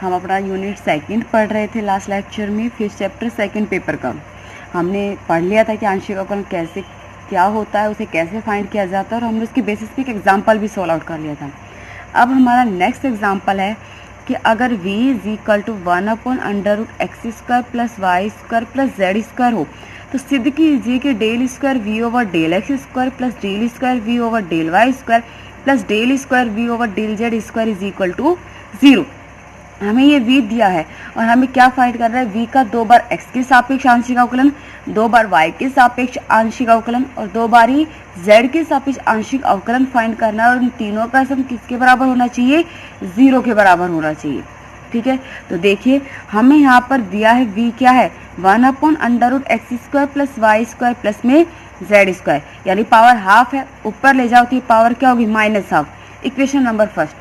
हम अपना unit second पढ़ रहे थे लास्ट लेक्चर में, फिर चैप्टर सेकंड पेपर का हमने पढ़ लिया था कि आंशिक अवकलन कैसे क्या होता है, उसे कैसे फाइंड किया जाता है, और हमने उसके बेसिस पे एक एग्जाम्पल भी सॉल्व आउट कर लिया था। अब हमारा नेक्स्ट एग्जाम्पल है कि अगर v is equal to 1/√x² + y² + z² हो तो सिद्ध कीजिए कि del square v over del x square plus del square v over del y square plus del square v over del z square is equal to 0। हमें ये v दिया है और हमें क्या फाइंड करना है, v का 2 बार x के सापेक्ष आंशिक अवकलन, 2 बार y के सापेक्ष आंशिक अवकलन और 2 बार ही z के सापेक्ष आंशिक अवकलन फाइंड करना है। और इन तीनों का सम किसके बराबर होना चाहिए, 0 के बराबर होना चाहिए। ठीक है, तो देखिए हमें यहाँ पर दिया है v क्या है, 1/√x² + y² प्लस में z², यानी पावर हाफ है, ऊपर ले जाओ तो ये पावर क्या होगी, -½ इक्वेशन नंबर फर्स्ट।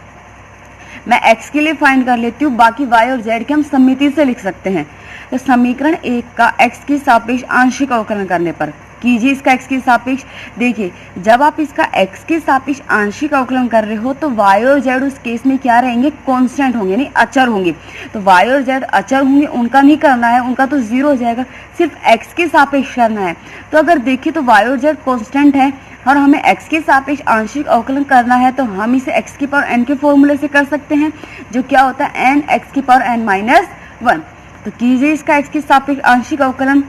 मैं x के लिए फाइंड कर लेती हूँ, बाकी y और z के हम सममिति से लिख सकते हैं। तो समीकरण 1 का x के सापेक्ष आंशिक अवकलन करने पर कीजिए इसका x के सापेक्ष। देखिए जब आप इसका x के सापेक्ष आंशिक अवकलन कर रहे हो तो y और z उस केस में क्या रहेंगे, कांस्टेंट होंगे, यानी अचर होंगे। तो y और z अचर होंगे, उनका नहीं करना है, उनका तो 0 हो जाएगा, सिर्फ x के सापेक्ष करना है। तो अगर देखिए तो y और z कांस्टेंट है और हमें x के सापेक्ष आंशिक अवकलन करना है, तो हम इसे x की पावर n के फॉर्मूले से कर सकते हैं, जो क्या होता है n x की पावर n-1। तो कीजिए इसका x के सापेक्ष आंशिक अवकलन।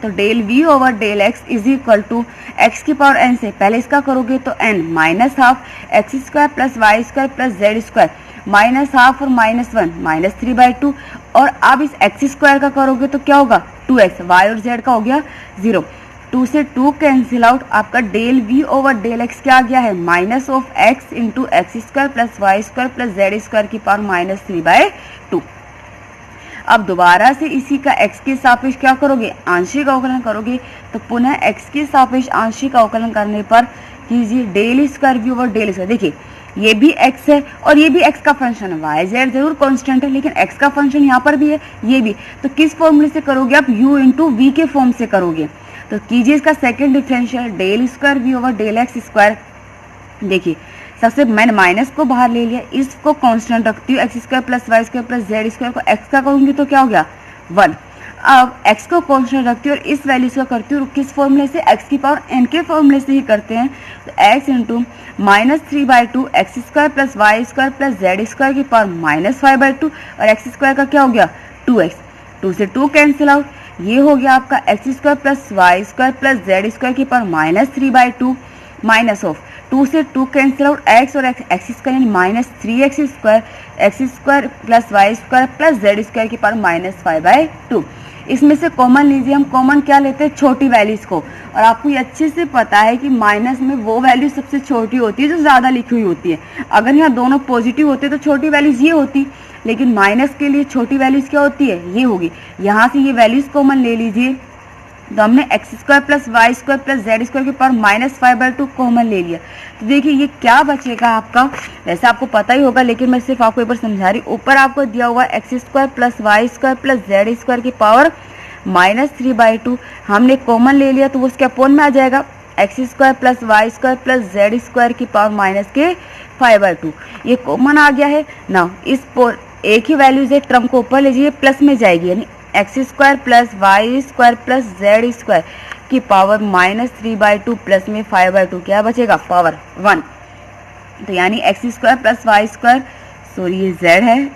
तो del v over del x is equal to x की पावर n से पहले इसका करोगे तो n -½ x² + y² + z² -½ और -1 -3/2, और अब इस x² का करोगे तो क्या होगा, 2x, y और z का हो गया 0। 2 से 2 कैंसिल आउट, आपका del v over del x क्या आ गया है, -(x × x² + y² + z² की पावर -3/2। अब दोबारा से इसी का x के सापेक्ष क्या करोगे, आंशिक अवकलन करोगे। तो पुनः x के सापेक्ष आंशिक अवकलन करने पर कीजिए del square v over del square. देखिए ये भी x है और ये भी x का फंक्शन है, y z जरूर कांस्टेंट है लेकिन x का फंक्शन यहाँ पर भी है, ये भी। तो किस फॉर्मूले से करोगे आप, u × v के फॉर्म से करोगे। तो कीजिए इसका second differential, del square v over del x square. देखिए सबसे मैंने माइनस को बाहर ले लिया, इसको कांस्टेंट रखती हूँ, x² + y² + z² को x का करूँगी तो क्या हो गया 1। अब x को कांस्टेंट रखती हूँ और इस वैल्यूज का करती हूँ किस फॉर्मूले से, x की पावर n के फॉर्मूले से ही करते हैं। तो x × -3/2 x² + y² + z² की पावर -5/2 और x² का क्या हो गया 2x। 2 से 2 कैंसिल आउट, ये हो गया आपका x² + y² + z² की पावर -3/2 -ऑफ 2 से 2 कैंसिल आउट, x और x² यानी -3x² x² + y² + z² की पावर -5/2। इसमें से कॉमन लीजिए, हम कॉमन क्या लेते हैं, छोटी वैल्यूज को। और आपको ये अच्छे से पता है कि माइनस में वो वैल्यू सबसे छोटी होती है जो ज़्यादा लिखी हुई होती है। अगर यहाँ दोनों पॉजिटिव होते तो छोटी वैल्यूज ये होती, लेकिन माइनस के लिए छोटी वैल्यूज क्या होती है, ये होगी। यहाँ से ये वैल्यूज कॉमन ले लीजिए। तो हमने x² + y² + z² की पावर -5/2 कॉमन ले लिया। तो देखिए ये क्या बचेगा आपका, वैसे आपको पता ही होगा लेकिन मैं सिर्फ आपको एक बार समझा रही। ऊपर आपको दिया हुआ x² + y² + z² की पावर -3/2 हमने कॉमन ले लिया, तो वो उसके अपोन में आ जाएगा, x² + y² + z² की पावर -5/2। ये कॉमन आ गया है ना। इस एक ही वैल्यूज है, टर्म को ऊपर ले जाइए, प्लस में जाएगी, यानी x² + y² + z² की पावर -3/2 प्लस में 5/2 क्या बचेगा, पावर 1। तो यानी x² + y², सॉरी ये z है,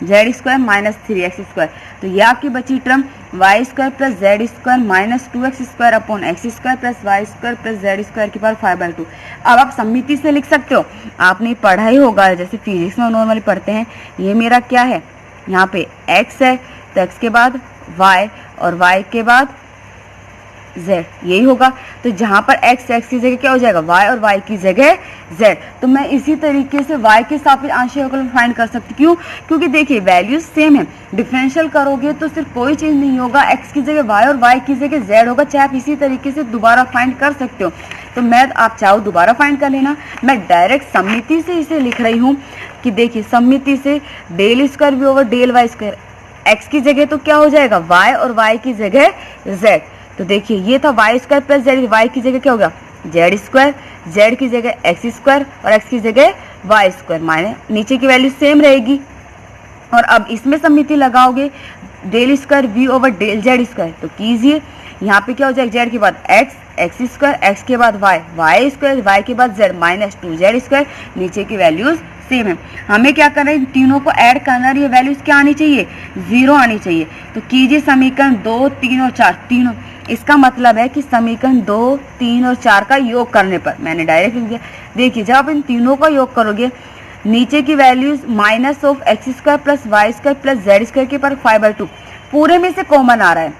z² - 3x²। तो ये आपकी बची term y² + z² -2x² upon x² + y² + z² की पावर 5/2। अब आप सममिति से लिख सकते हो, आपने पढ़ा ही होगा, जैसे फिजिक्स में नॉर्मली पढ़ते हैं। ये मेरा क्या है, यहाँ पे x है तो x के बाद y और y के बाद z, यही होगा। तो जहाँ पर x की जगह क्या हो जाएगा, y और y की जगह z। तो मैं इसी तरीके से y के सापेक्ष आंशिक अवकलन फाइंड कर सकती, क्यों, क्योंकि देखिए वैल्यूज सेम है। डिफरेंशियल करोगे तो सिर्फ कोई चीज़ नहीं होगा, x की जगह y और y की जगह z होगा। चाहे आप इसी तरीके से दोबारा फाइंड कर सकते हो। तो मैं आप चाहो दोबारा फाइंड कर लेना, मैं डायरेक्ट सममिति से इसे लिख रही हूँ कि देखिए सममिति से del square v over del y², x की जगह तो क्या हो जाएगा y और y की जगह z। तो देखिए ये था y² + z, y की जगह क्या हो गया z², z की जगह x² और x की जगह y², माने नीचे की वैल्यू सेम रहेगी। और अब इसमें सममिति लगाओगे del square v over del z square, तो कीजिए यहाँ पे क्या हो जाएगा, जेड के बाद एक्स, एक्स स्क्वायर, एक्स के बाद वाई, वाई स्क्वायर, वाई के बाद जेड माइनस 2z स्क्वायर, नीचे की वैल्यूज सेम है। हमें क्या करना है, इन तीनों को ऐड करना है, ये वैल्यूज क्या आनी चाहिए, 0 आनी चाहिए। तो कीजिए समीकरण 2, 3 और 4 तीनों, इसका मतलब है कि समीकरण 2, 3 और 4 का योग करने पर, मैंने डायरेक्ट लिख दिया। देखिए जब आप इन तीनों का योग करोगे, नीचे की values minus of x square plus y square plus z square के पर 5/2 पूरे में से कॉमन आ रहा है।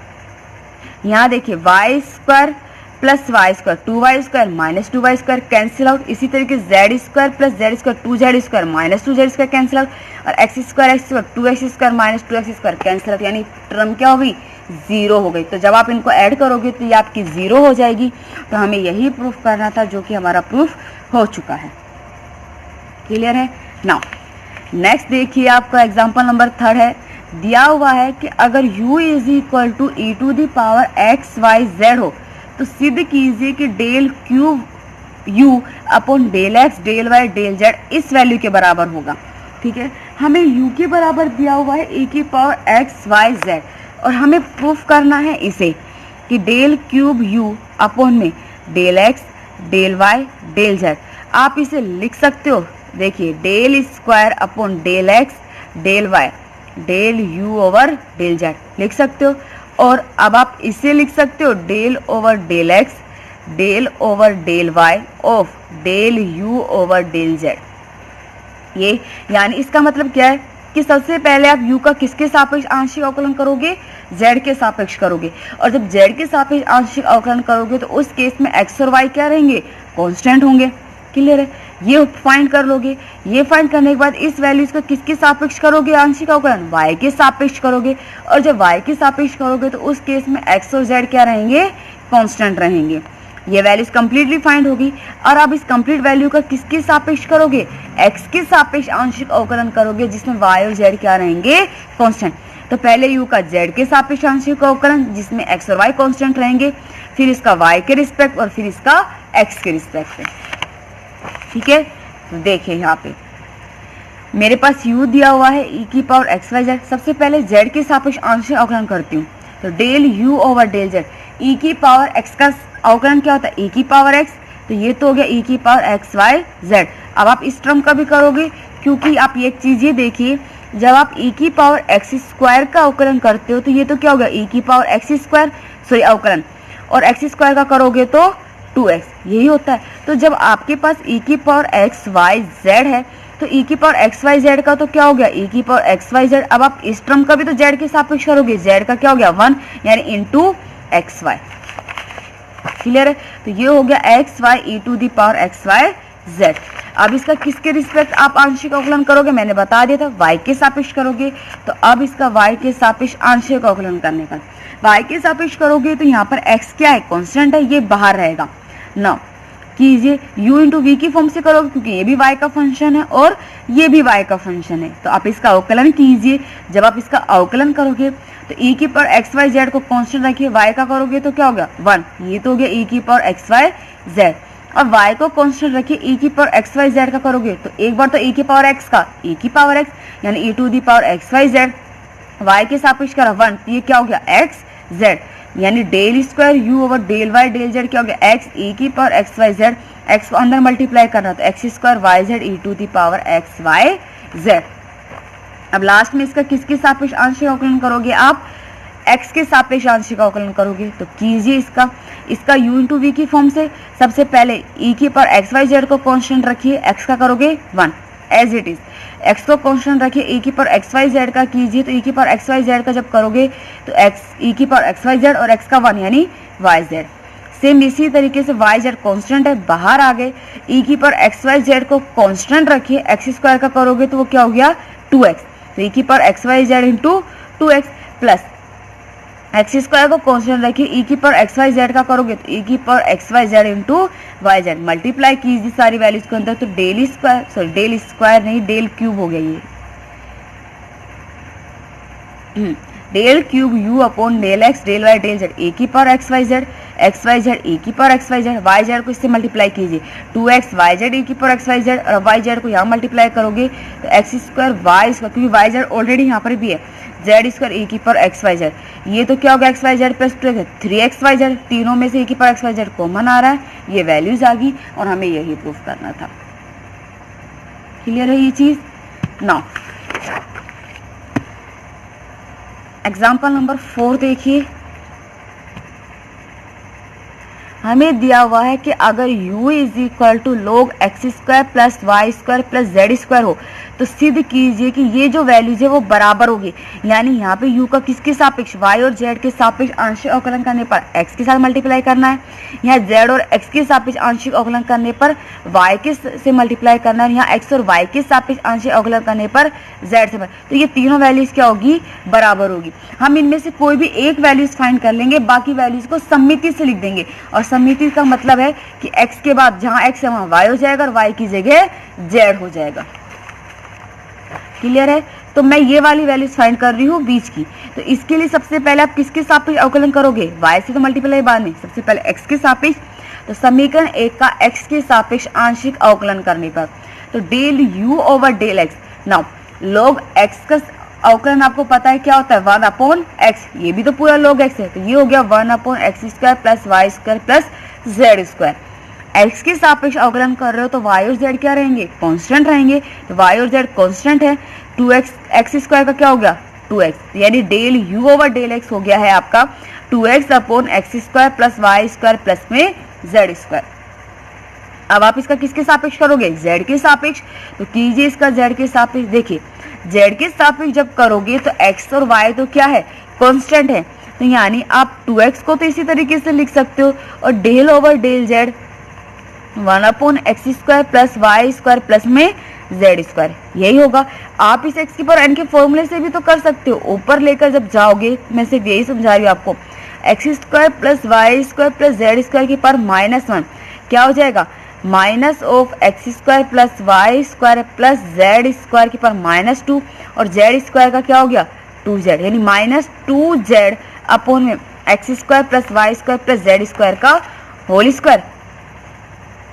यहाँ देखिए y square plus y square 2y square minus 2y square cancel out. इसी तरीके z square plus z square 2z square minus 2z square cancel out, और x square 2x square minus 2x square cancel out, यानी term क्या हो गई, 0 हो गई। तो जब आप इनको ऐड करोगे तो ये आपकी 0 हो जाएगी। तो हमें यही प्रूफ करना था, जो कि हमारा प्रूफ हो चुका है। क्लियर है। नाउ नेक्स्ट देखिए, आपका एग्जाम्पल नंबर 3 है। दिया हुआ है कि अगर u is equal to e to the power x y z हो, तो सिद्ध कीजिए कि del cube u upon del x del y del z इस वैल्यू के बराबर होगा। ठीक है, हमें u के बराबर दिया हुआ है e की पावर एक्स वाई जेड, और हमें प्रूफ करना है इसे कि डेल क्यूब u अपॉन में del x del y del z. आप इसे लिख सकते हो, देखिए del square upon del x del y del u over del z लिख सकते हो। और अब आप इसे लिख सकते हो del over del x del over del y of del u over del z. ये यानी इसका मतलब क्या है कि सबसे पहले आप u का किसके सापेक्ष आंशिक अवकलन करोगे, z के सापेक्ष करोगे। और जब z के सापेक्ष आंशिक अवकलन करोगे तो उस केस में x और y क्या रहेंगे, कांस्टेंट होंगे। क्लियर है, ये फाइंड कर लोगे। ये फाइंड करने के बाद इस वैल्यूज का किसके सापेक्ष करोगे आंशिक अवकलन, y के सापेक्ष करोगे। और जब y के सापेक्ष करोगे तो उस केस में x और z क्या रहेंगे, कांस्टेंट रहेंगे। ये वैल्यूज कंप्लीटली फाइंड होगी। और अब इस कंप्लीट वैल्यू का किसके सापेक्ष करोगे, x के सापेक्ष आंशिक अवकलन करोगे, जिसमें y और z क्या रहेंगे, कांस्टेंट। तो पहले u का z के सापेक्ष आंशिक अवकलन, जिसमें x और y कांस्टेंट रहेंगे, फिर इसका y के रिस्पेक्ट और फिर इसका x के रिस्पेक्ट में। ठीक है, तो देखिए यहाँ पे मेरे पास u दिया हुआ है e की पावर एक्स वाई जेड। सबसे पहले z के सापेक्ष आंशिक अवकलन करती हूँ, तो del u over del z। e की पावर x का अवकलन क्या होता है, e की पावर x, तो ये तो हो गया e की पावर एक्स वाई जेड। अब आप इस टर्म का भी करोगे, क्योंकि आप एक चीज ये देखिए, जब आप e की पावर एक्स स्क्वायर का अवकलन करते हो तो ये तो क्या होगा, e की पावर एक्स स्क्वायर सॉरी अवकलन, और एक्स स्क्वायर का करोगे तो 2x, यही होता है। तो जब आपके पास e की पावर एक्स वाई जेड है, तो e की पावर एक्स वाई जेड का तो क्या हो गया, e की पावर एक्स वाई जेड। अब आप इस टर्म का भी तो z के सापेक्ष करोगे, z का क्या हो गया 1, यानी इंटू एक्स वाई। क्लियर है, तो ये हो गया x y e to the power x y z. अब इसका किसके रिस्पेक्ट आप आंशिक अवकलन करोगे, मैंने बता दिया था y के सापेक्ष करोगे। तो अब इसका y के सापेक्ष आंशिक अवकलन करने का y के सापेक्ष करोगे तो यहाँ पर x क्या है, कांस्टेंट है, ये बाहर रहेगा ना। कीजिए u इंटू वी की फॉर्म से करोगे, क्योंकि ये भी y का फंक्शन है और ये भी y का फंक्शन है। तो आप इसका अवकलन कीजिए। जब आप इसका अवकलन करोगे तो e की पावर एक्स वाई जेड को कांस्टेंट रखिए, y का करोगे तो क्या हो गया 1, ये तो हो गया e की पावर एक्स वाई जेड। और y को कांस्टेंट रखिए, e की पावर एक्स वाई जेड का करोगे तो एक बार तो e की पावर x का e की पावर x, यानी e to the power x y z. y के सापेक्ष करा 1, तो ये क्या हो गया x z, यानी del square u over del y del z क्या हो गया x e की power x y z. x को अंदर मल्टीप्लाई करना तो x square y z e to the power x y z. अब लास्ट में इसका किसके सापेक्ष आंशिक अवकलन करोगे, आप x के सापेक्ष आंशिक अवकलन करोगे। तो कीजिए इसका u इंटू वी की फॉर्म से। सबसे पहले e की पावर एक्स वाई जेड को कांस्टेंट रखिए, x का करोगे 1 एज इट इज, x को कांस्टेंट रखिए, e की पावर एक्स वाई जेड का कीजिए। तो e की पावर एक्स वाई जेड का जब करोगे तो x e की पावर एक्स वाई जेड और x का 1 यानी वाई जेड। सेम इसी तरीके से वाई जेड कॉन्स्टेंट है, बाहर आ गए, e की पावर एक्स वाई जेड को कांस्टेंट रखिए, एक्स स्क्वायर का करोगे तो वो क्या हो गया 2x। तो e की power x y z into 2x plus x square को कांस्टेंट रखिए, e की पावर एक्स वाई जेड का करोगे तो e की power x y z into y z. Multiply कीजिए सारी वैल्यूज के अंदर, तो डेल स्क्वायर नहीं डेल क्यूब हो गया ये, del cube u upon del x del y del z, e की power x y z. X y z e की power x y z, y z को इससे मल्टीप्लाई कीजिए 2x वाई जेड ए की power x y z, और y z को यहाँ multiply करोगे तो एक्स स्क्वायर वाई स्क्वायर, क्योंकि वाई जेड ऑलरेडी यहाँ पर भी है, जेड स्क्वायर ए की पावर एक्स वाई जेड, ये तो क्या होगा x y z plus 2 3 x y z, तीनों में से ए की power x y z common आ रहा है, ये वैल्यूज आ गई और हमें यही प्रूफ करना था। क्लियर है ये चीज। नाउ एग्जाम्पल नंबर 4 देखिए, हमें दिया हुआ है कि अगर u is equal to log x square plus y square plus z square हो तो सिद्ध कीजिए कि ये जो वैल्यूज है वो बराबर होगी, यानी यहाँ पे u का किसके सापेक्ष y और z के सापेक्ष आंशिक अवकलन करने पर x के साथ मल्टीप्लाई करना है, यहाँ z और x के सापेक्ष आंशिक अवकलन करने पर y के से मल्टीप्लाई करना है, यहाँ x और y के सापेक्ष आंशिक अवकलन करने पर z से, तो ये तीनों वैल्यूज क्या होगी, बराबर होगी। हम इनमें से कोई भी एक वैल्यूज फाइंड कर लेंगे, बाकी वैल्यूज को सम्मिति से लिख देंगे, और सम्मिति का मतलब है कि x के बाद जहां x है वहां y हो जाएगा और y की जगह z हो जाएगा। क्लियर है। तो मैं ये वाली वैल्यूज फाइंड कर रही हूँ बीच की, तो इसके लिए सबसे पहले आप किसके सापेक्ष अवकलन करोगे, y से तो मल्टीप्लाई बाद में, सबसे पहले x के सापेक्ष, तो समीकरण 1 का x के सापेक्ष आंशिक अवकलन करने पर तो del u over del x। Now log x का अवकलन आपको पता है क्या होता है, 1 अपॉन x, ये भी तो पूरा log x है, तो ये हो गया 1 upon x square plus y square plus z square. x के सापेक्ष अवकलन कर रहे हो तो y और z क्या रहेंगे, कांस्टेंट रहेंगे, तो y और z कांस्टेंट है, 2x एक्स स्क्वायर का क्या हो गया 2x, यानी del u over del x हो गया है आपका 2x upon x square plus y square plus में z स्क्वायर। अब आप इसका किसके सापेक्ष करोगे, z के सापेक्ष, तो कीजिए इसका z के सापेक्ष। देखिए z के सापेक्ष जब करोगे तो x और y तो क्या है, कांस्टेंट है, तो यानी आप 2x को तो इसी तरीके से लिख सकते हो, और del over del z 1 upon x square plus y square plus में जेड स्क्वायर, यही होगा। आप इस x की पावर n के फॉर्मूले से भी तो कर सकते हो, ऊपर लेकर जब जाओगे, मैं सिर्फ यही समझा रही हूँ आपको, x square plus y square plus z square की पावर -1 क्या हो जाएगा, minus of x square plus y square plus z square की पावर -2, और जेड स्क्वायर का क्या हो गया 2z, यानी -2z अपॉन में x square plus y square plus z square का होल स्क्वायर,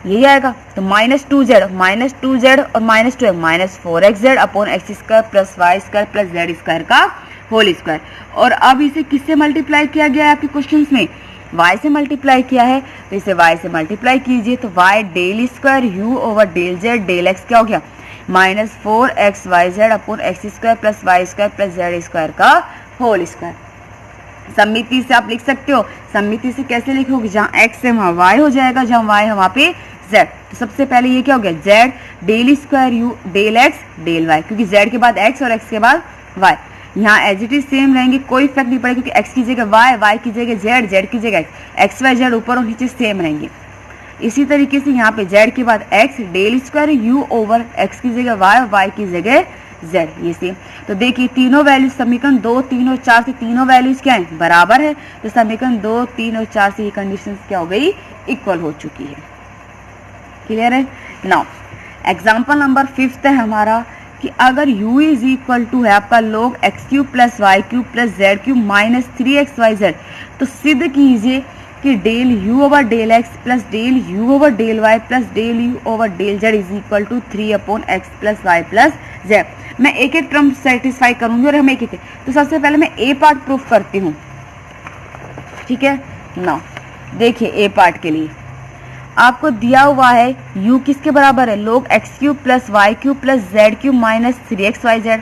यही आएगा। तो -2z और -2 है -4xz upon x square plus y square plus z square का होल स्क्वायर। और अब इसे किससे मल्टीप्लाई किया गया है आपके क्वेश्चंस में, y से मल्टीप्लाई किया है, तो इसे y से मल्टीप्लाई कीजिए, तो y del square u over del z del x क्या हो गया -4xyz upon x square plus y square plus z square का होल स्क्वायर। सम्मिति से आप लिख सकते हो, सम्मिति से कैसे लिखोगे, जहाँ x है वहाँ y हो जाएगा, जहाँ y है वहाँ पे z। तो सबसे पहले ये क्या हो गया, z del square u del x del y, क्योंकि z के बाद x और x के बाद y, यहाँ एज इट इज सेम रहेंगे, कोई इफेक्ट नहीं पड़ेगा, क्योंकि x की जगह y, y की जगह z, z की जगह x y z ऊपर और नीचे सेम रहेंगे। इसी तरीके से यहाँ पे z के बाद x del square u over x की जगह y और y की जगह z, ये सेम। तो देखिए तीनों वैल्यूज समीकरण 2, 3 और 4 से तीनों वैल्यूज क्या है, बराबर है, तो समीकरण 2, 3 और 4 से ये कंडीशन क्या हो गई, इक्वल हो चुकी है। क्लियर है। नाउ एग्जाम्पल नंबर 5 है हमारा कि अगर u इज इक्वल टू है आपका log x cube plus y cube plus z cube minus 3xyz, तो सिद्ध कीजिए कि del u over del x plus del u over del y plus del u over del z is equal to 3 upon x plus y plus z। मैं एक एक term satisfy करूंगी और हम एक एक, तो सबसे पहले मैं ए पार्ट प्रूफ करती हूँ, ठीक है। नाउ देखिए ए पार्ट के लिए आपको दिया हुआ है u किसके बराबर है, log x cube plus y cube plus z cube minus 3xyz।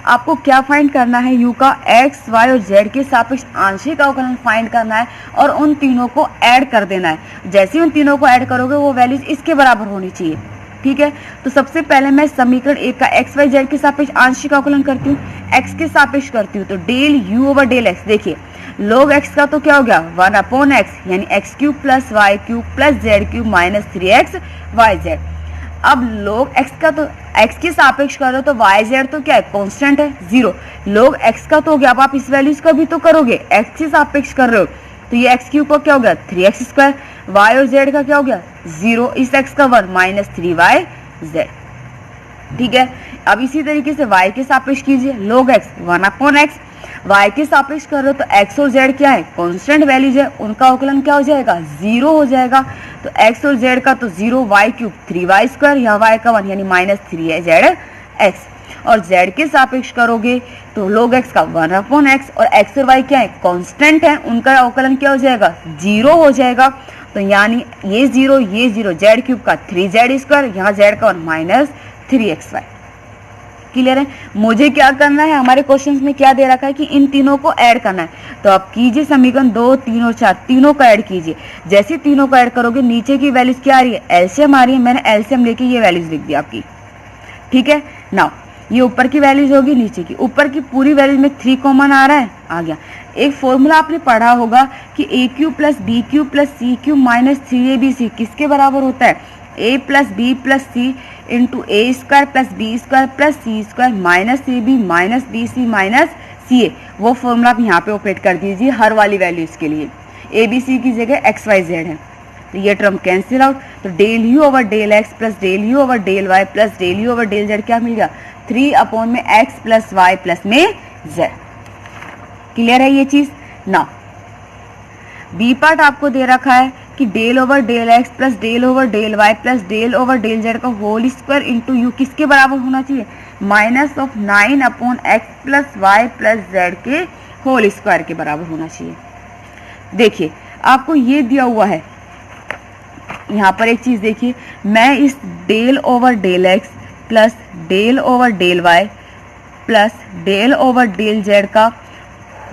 आपको क्या फाइंड करना है, u का x, y और z के सापेक्ष आंशिक अवकलन फाइंड करना है और उन तीनों को ऐड कर देना है। जैसे ही उन तीनों को ऐड करोगे वो वैल्यूज इसके बराबर होनी चाहिए, ठीक है। तो सबसे पहले मैं समीकरण 1 का x, y, z के सापेक्ष आंशिक अवकलन करती हूँ, x के सापेक्ष करती हूँ, तो del u over del x। देखिए log x का तो क्या हो गया 1 अपॉन x, यानी x cube plus y cube plus z cube minus 3xyz। अब log x का तो x के सापेक्ष कर रहे हो तो yz तो क्या है, कांस्टेंट है 0। log x का तो हो गया, अब आप इस वैल्यूज का भी तो करोगे, x के सापेक्ष कर रहे हो तो ये x क्यूब का क्या हो गया 3x स्क्वायर, y और z का क्या हो गया 0, इस x का 1 माइनस 3yz, ठीक है। अब इसी तरीके से y के सापेक्ष कीजिए, log x 1 upon x, y के सापेक्ष कर रहे हो तो x और z क्या है, कांस्टेंट वैल्यूज है, उनका अवकलन क्या हो जाएगा, 0 हो जाएगा। तो x और z का तो 0, y क्यूब 3y स्क्वायर, यहाँ y का 1 यानी -3z और z के सापेक्ष करोगे तो log x का 1/x और x और y क्या है, कांस्टेंट है, उनका अवकलन क्या हो जाएगा, 0 हो जाएगा। तो यानी ये 0 z क्यूब का 3z स्क्वायर, यहाँ z का 1 -3xy। क्लियर है। मुझे क्या करना है, हमारे क्वेश्चंस में क्या दे रखा है कि इन तीनों को ऐड करना है। तो आप कीजिए समीकरण 2, 3 और 4 तीनों को ऐड कीजिए। जैसे तीनों को ऐड करोगे नीचे की वैल्यूज क्या आ रही है, एलसीएम आ रही है। मैंने एलसीएम लेके ये वैल्यूज लिख दी आपकी, ठीक है। नाउ ये ऊपर की वैल्यूज होगी, नीचे की, ऊपर की पूरी वैल्यूज में 3 कॉमन आ रहा है, आ गया। एक फॉर्मूला आपने पढ़ा होगा कि a cube plus b cube plus c cube minus 3abc किसके बराबर होता है, a plus b plus c into a square plus b square plus c square minus a b minus b c minus c a. वो formula आप यहाँ पे operate कर दीजिए हर वाली वैल्यूज के लिए। ए बी सी की जगह एक्स वाई जेड है, तो ये टर्म कैंसिल आउट। तो del u over del x plus del u over del y plus del u over del z क्या मिल गया, 3 में एक्स प्लस वाई प्लस में जेड। क्लियर है ये चीज। ना बी पार्ट आपको दे रखा है कि del over del x plus del over del y plus del over del z का होल स्क्वायर इंटू यू किसके बराबर होना चाहिए, -9/x plus y plus z के होल स्क्वायर के बराबर होना चाहिए। देखिए आपको ये दिया हुआ है, यहाँ पर एक चीज देखिए, मैं इस del over del x plus del over del y plus del over del z का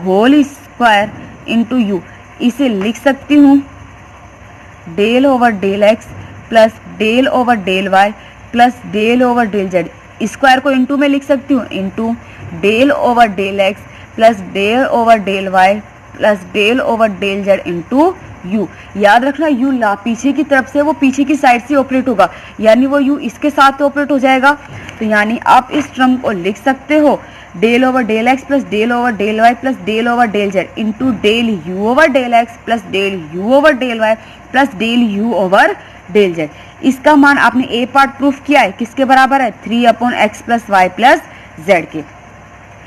होल स्क्वायर इंटू यू इसे लिख सकती हूँ del over del x plus del over del y plus del over del z. Square को into में लिख सकती हूँ into del over del x plus del over del y plus del over del z into u. याद रखना you ला पीछे की तरफ से, वो पीछे की साइड से ऑपरेट होगा, यानी वो यू इसके साथ ऑपरेट हो जाएगा। तो यानी आप इस टर्म को लिख सकते हो del over del x plus del over del y plus del over del z into del u over del x plus del u over del y plus del u over del z. इसका मान आपने ए part proof किया है, किसके बराबर है, 3/x plus y plus z के।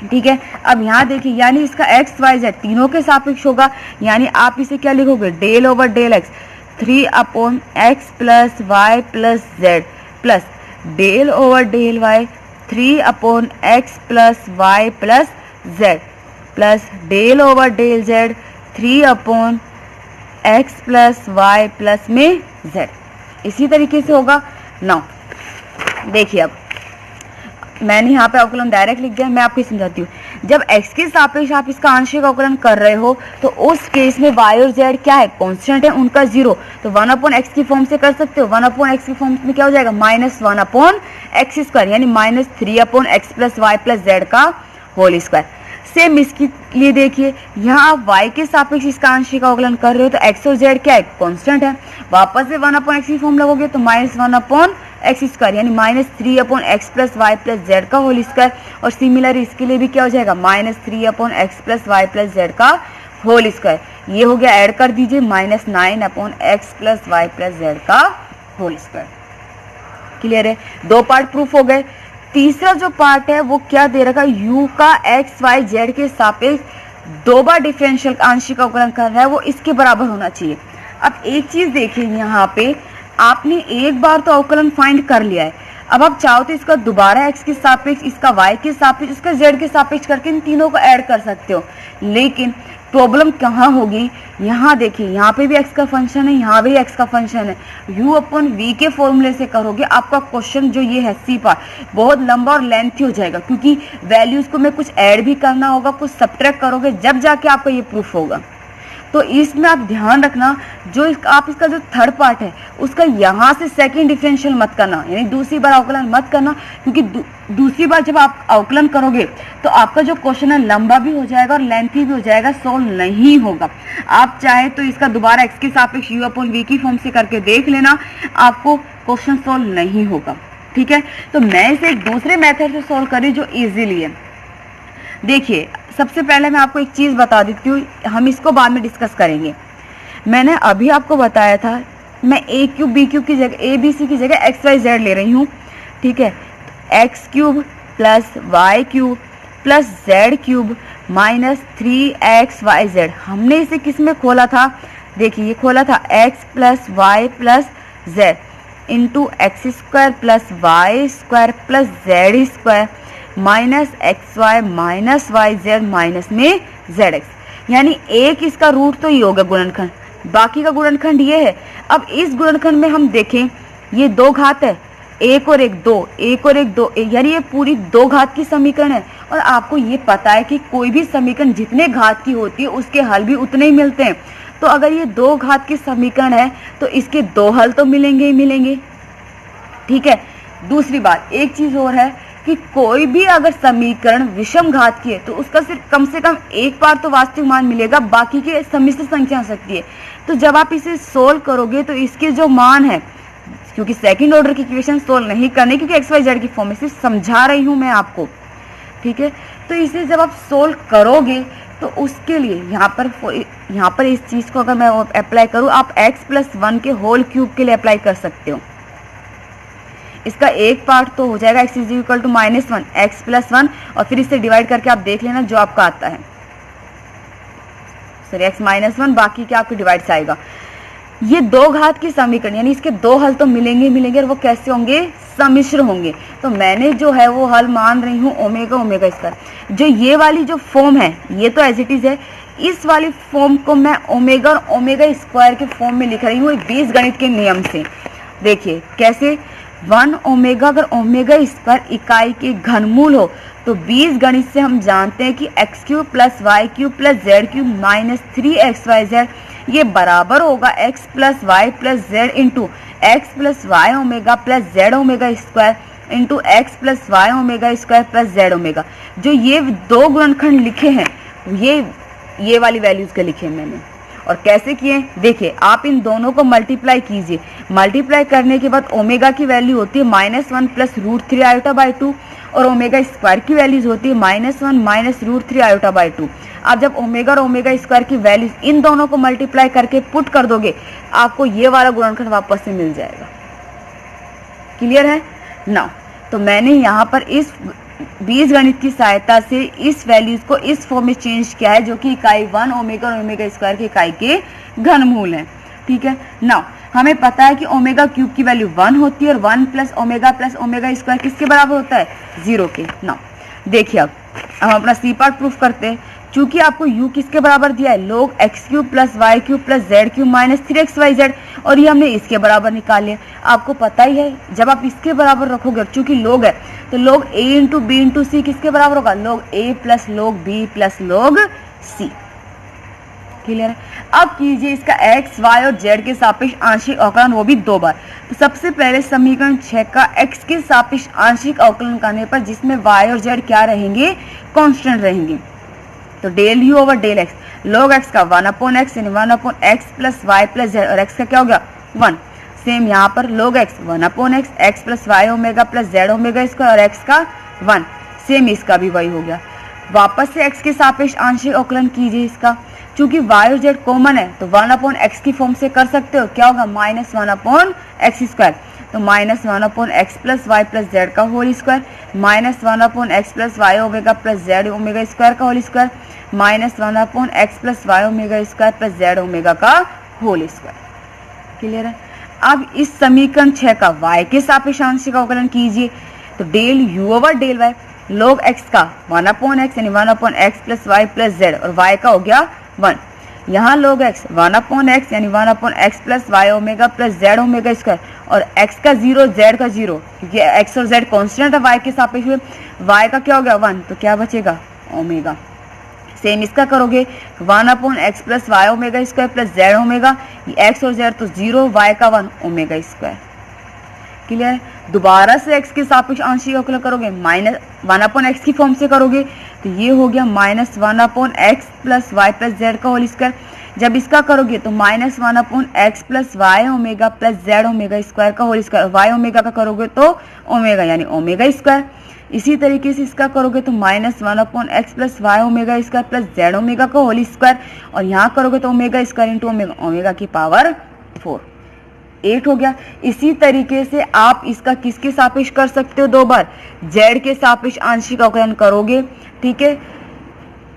ठीक है। अब यहाँ देखिए, यानी इसका एक्स वाई जेड तीनों के सापेक्ष होगा, यानी आप इसे क्या लिखोगे, del over del x 3/x plus y plus Z plus del over del Y 3/x plus y plus Z plus del over del Z 3/x plus y plus में जेड। इसी तरीके से होगा। नाउ देखिए, अब मैंने यहाँ पे अवकलन डायरेक्ट लिख दिया, मैं आपको समझाती हूँ। जब x के सापेक्ष आप इसका आंशिक अवकलन कर रहे हो तो उस केस में y और z क्या है, कांस्टेंट है, उनका 0। तो 1/x की फॉर्म से कर सकते हो। 1/x की फॉर्म में क्या हो जाएगा, -1/x स्क्वायर, यानी -3/x plus y plus z का होल स्क्वायर। सेम इसके लिए देखिए, यहाँ आप y के सापेक्ष इसका आंशिक अवकलन कर रहे हो तो x और z क्या है, कांस्टेंट है। वापस से 1/x की फॉर्म लगोगे तो -1/x स्क्वायर, यानी -3/x plus y plus z का होल स्क्वायर। और सिमिलर इसके लिए भी क्या हो जाएगा, -3/x plus y plus z का होल स्क्वायर। ये हो गया, ऐड कर दीजिए, -9/x plus y plus z का होल स्क्वायर। क्लियर है। दो पार्ट प्रूफ हो गए। तीसरा जो पार्ट है वो क्या दे रखा है, u का x y z के सापेक्ष 2 बार डिफरेंशियल आंशिक अवकलन कर रहा है, वो इसके बराबर होना चाहिए। अब एक चीज देखिए, यहाँ पे आपने एक बार तो अवकलन फाइंड कर लिया है, अब आप चाहो तो इसका दोबारा x के सापेक्ष, इसका y के सापेक्ष, इसका z के सापेक्ष करके इन तीनों को ऐड कर सकते हो। लेकिन प्रॉब्लम कहाँ होगी, यहाँ देखिए, यहाँ पे भी x का फंक्शन है, यहाँ भी x का फंक्शन है। u/v के फॉर्मूले से करोगे, आपका क्वेश्चन जो ये है सी पार्ट बहुत लंबा और लेंथी हो जाएगा, क्योंकि वैल्यूज को में कुछ ऐड भी करना होगा, कुछ सब्ट्रैक्ट करोगे, जब जाके आपका ये प्रूफ होगा। तो इसमें आप ध्यान रखना, जो आप इसका जो थर्ड पार्ट है उसका यहाँ से सेकंड डिफरेंशियल मत करना, यानी दूसरी बार अवकलन मत करना, क्योंकि दूसरी बार जब आप अवकलन करोगे तो आपका जो क्वेश्चन है लंबा भी हो जाएगा और लेंथी भी हो जाएगा, सोल्व नहीं होगा। आप चाहे तो इसका दोबारा x के सापेक्ष u/v की फॉर्म से करके देख लेना, आपको क्वेश्चन सोल्व नहीं होगा। ठीक है। तो मैं इसे एक दूसरे मेथड से सोल्व करी जो ईजिली है। देखिए, सबसे पहले मैं आपको एक चीज़ बता देती हूँ, हम इसको बाद में डिस्कस करेंगे। मैंने अभी आपको बताया था, मैं a क्यूब b क्यूब की जगह a b c की जगह x y z ले रही हूँ। ठीक है। x cube plus y cube plus z cube minus 3xyz। हमने इसे किस में खोला था, देखिए ये खोला था x plus y plus z into x square plus y square plus z square minus x y minus y z minus में जेड एक्स। यानी एक इसका रूट तो ये होगा गुणनखंड, बाकी का गुणनखंड ये है। अब इस गुणनखंड में हम देखें ये दो घात है, एक और एक दो, एक और एक दो, यानी ये पूरी दो घात की समीकरण है। और आपको ये पता है कि कोई भी समीकरण जितने घात की होती है उसके हल भी उतने ही मिलते हैं। तो अगर ये दो घात की समीकरण है तो इसके दो हल तो मिलेंगे ही मिलेंगे, ठीक है। दूसरी बात एक चीज और है कि कोई भी अगर समीकरण विषम घात की है तो उसका सिर्फ कम से कम एक बार तो वास्तविक मान मिलेगा, बाकी के सम्मिश्र संख्या हो सकती है। तो जब आप इसे सोल्व करोगे तो इसके जो मान है, क्योंकि सेकंड ऑर्डर की इक्वेशन सोल्व नहीं करने, क्योंकि एक्स वाई जेड की फॉर्म में सिर्फ समझा रही हूं मैं आपको, ठीक है। तो इसे जब आप सोल्व करोगे तो उसके लिए यहाँ पर इस चीज को अगर मैं अप्लाई करूं, आप x प्लस 1 के होल क्यूब के लिए अप्लाई कर सकते हो। इसका एक पार्ट तो हो जाएगा x is equal to minus 1 x plus 1, और फिर इसे डिवाइड करके आप देख लेना जो आपका आता है, सॉरी x माइनस 1, बाकी क्या आपके डिवाइड से आएगा। ये दो घात की समीकरण यानी इसके दो हल तो मिलेंगे मिलेंगे, और वो कैसे होंगे, सम्मिश्र होंगे। तो मैंने जो है वो हल मान रही हूँ ओमेगा ओमेगा स्क्वायर। जो ये वाली जो फॉर्म है ये तो एज इट इज है, इस वाली फॉर्म को मैं ओमेगा और ओमेगा स्क्वायर के फॉर्म में लिख रही हूँ बीजगणित के नियम से। देखिए कैसे, 1 ओमेगा, अगर ओमेगा स्क्वायर इकाई के घनमूल हो तो बीजगणित से हम जानते हैं कि x cube plus y cube plus z cube minus 3xyz ये बराबर होगा x plus y plus z into x plus y omega plus z omega square into x plus y omega square plus z omega. जो ये दो गुणनखंड लिखे हैं ये वाली वैल्यूज के लिखे हैं मैंने। और कैसे किए, देखिए आप इन दोनों को मल्टीप्लाई कीजिए। मल्टीप्लाई करने के बाद ओमेगा की वैल्यू होती है -1 प्लस √3 आयोटा बाई 2, और ओमेगा स्क्वायर की वैल्यूज होती है -1 माइनस √3 आयोटा बाई 2। आप जब ओमेगा और ओमेगा स्क्वायर की वैल्यूज इन दोनों को मल्टीप्लाई करके पुट कर दोगे, आपको ये वाला गुणनखंड वापस से मिल जाएगा। क्लियर है ना। तो मैंने यहाँ पर इस बीजगणित की सहायता से इस वैल्यूज को इस फॉर्म में चेंज किया है, जो कि इकाई 1 ओमेगा और ओमेगा स्क्वायर की इकाई के घनमूल है, ठीक है ना। हमें पता है कि ओमेगा क्यूब की वैल्यू 1 होती है, और 1 प्लस ओमेगा स्क्वायर किसके बराबर होता है, 0 के ना। देखिए अब हम अपना सी पार्ट प्रूफ करते हैं। चूंकि आपको u किसके बराबर दिया है, log x cube plus y cube plus z cube minus 3xyz, और ये हमने इसके बराबर निकाल लिया। आपको पता ही है जब आप इसके बराबर रखोगे, चूंकि log है तो log a into b into c किसके बराबर होगा, log a plus log b plus log c। Clear है। अब कीजिए इसका x y और z के सापेक्ष आंशिक अवकलन, वो भी दो बार। तो सबसे पहले समीकरण 6 का x के सापेक्ष आंशिक अवकलन करने पर जिसमें y और z क्या रहेंगे, कांस्टेंट रहेंगे। तो del u over del x, log x का 1/x यानी 1/x plus y plus z, और x का क्या हो गया 1। सेम यहाँ पर log x 1/x x plus y omega plus z omega square, और x का 1। सेम इसका भी वही हो गया। वापस से x के सापेक्ष आंशिक अवकलन कीजिए इसका। चूंकि y और z कॉमन है तो 1/x की फॉर्म से कर सकते हो, क्या होगा -1/x स्क्वायर। तो -1/x plus y plus z का whole square, -1/x plus y omega plus z omega square का whole square, -1/x plus y omega square plus z omega का होल स्क्वायर। क्लियर है। अब इस समीकरण 6 का y के सापेक्ष आंशिक अवकलन कीजिए। तो del u over del y, log x का 1/x यानी 1/x plus y plus z, और y का हो गया 1। यहाँ log x 1/x यानी 1/x plus y omega plus z omega square, और x का 0 z का 0, क्योंकि x और z कांस्टेंट है y के सापेक्ष में। y का क्या हो गया 1, तो क्या बचेगा ओमेगा। सेम इसका करोगे 1/x plus y omega square plus z omega, x और z तो 0, y का 1 ओमेगा स्क्वायर। क्लियर है। दोबारा से x के सापेक्ष आंशिक अवकलन करोगे, -1/x की फॉर्म से करोगे, तो ये हो गया -1/x plus y plus z का होल स्क्वायर। जब इसका करोगे तो -1/x plus y omega plus z omega square का होल स्क्वायर, वाई ओमेगा का करोगे तो ओमेगा यानी ओमेगा स्क्वायर। इसी तरीके से इसका करोगे तो -1/x plus y omega square plus z omega का होल स्क्वायर, और यहाँ करोगे तो omega square into omega, omega की पावर 4, 8 हो गया। इसी तरीके से आप इसका किसके सापेक्ष कर सकते हो, दो बार z के सापेक्ष आंशिक अवकलन करोगे, ठीक है।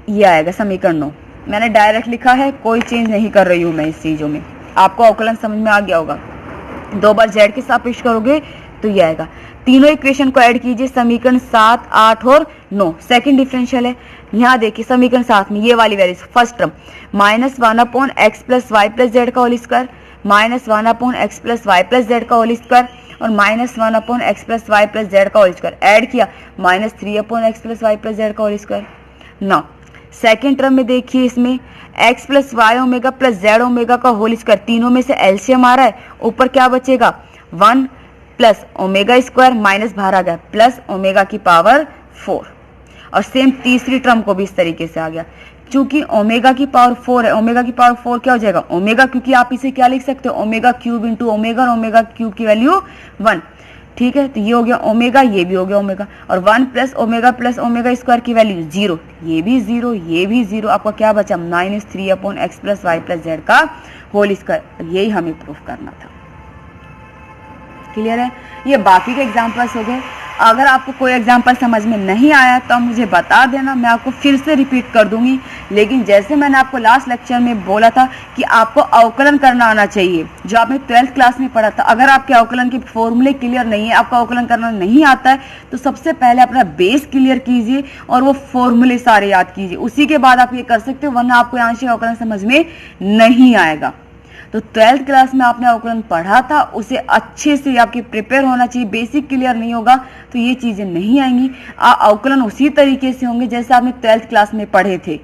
ये आएगा समीकरण 9। मैंने डायरेक्ट लिखा है, कोई चेंज नहीं कर रही हूँ मैं इस चीज़ों में। आपको अवकलन समझ में आ गया होगा। 2 बार z के सापेक्ष करोगे तो ये आएगा। तीनों इक्वेशन को ऐड कीजिए, समीकरण 7, 8 और 9 सेकंड डिफरेंशियल है। यहाँ देखिए समीकरण 7 में ये वाली values, first term -1/x + y + z का whole square, -1/x + y + z का होल स्क्वायर और -1/x + y + z का होल स्क्वायर ऐड किया, -3/x + y + z का होल स्क्वायर। ना सेकेंड टर्म में देखिए, इसमें x + y omega + z omega का होल स्क्वायर, तीनों में से एलसीएम आ रहा है, ऊपर क्या बचेगा 1 + ओमेगा स्क्वायर माइनस बाहर आ गया प्लस ओमेगा की पावर 4। और सेम तीसरी टर्म को भी इस तरीके से आ गया, चूंकि ओमेगा की पावर 4 है, ओमेगा की पावर 4 क्या हो जाएगा ओमेगा, क्योंकि आप इसे क्या लिख सकते हो ओमेगा क्यूब इंटू ओमेगा, और ओमेगा क्यूब की वैल्यू 1। ठीक है, तो ये हो गया ओमेगा, ये भी हो गया ओमेगा, और 1 + ओमेगा स्क्वायर की वैल्यू 0, ये भी 0, ये भी 0। आपका क्या बचा -3/x + y + z का होल स्क्वायर। यही हमें प्रूफ करना था। क्लियर है? ये बाकी के एग्जांपल्स हो गए। अगर आपको कोई एग्जांपल समझ में नहीं आया तो आप मुझे बता देना, मैं आपको फिर से रिपीट कर दूंगी। लेकिन जैसे मैंने आपको लास्ट लेक्चर में बोला था कि आपको अवकलन करना आना चाहिए, जो आपने 12th क्लास में पढ़ा था। अगर आपके अवकलन के फॉर्मूले क्लियर नहीं है, आपका अवकलन करना नहीं आता है, तो सबसे पहले अपना बेस क्लियर कीजिए और वो फॉर्मूले सारे याद कीजिए, उसी के बाद आप ये कर सकते हो, वरना आपको आंशिक अवकलन समझ में नहीं आएगा। तो 12th क्लास में आपने अवकलन पढ़ा था, उसे अच्छे से आपके प्रिपेयर होना चाहिए। बेसिक क्लियर नहीं होगा तो ये चीजें नहीं आएंगी। अवकलन उसी तरीके से होंगे जैसे आपने 12th क्लास में पढ़े थे।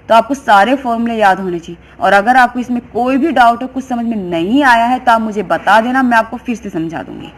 तो आपको सारे फॉर्मूले याद होने चाहिए। और अगर आपको इसमें कोई भी डाउट हो, कुछ समझ में नहीं आया है, तो आप मुझे बता देना, मैं आपको फिर से समझा दूंगी।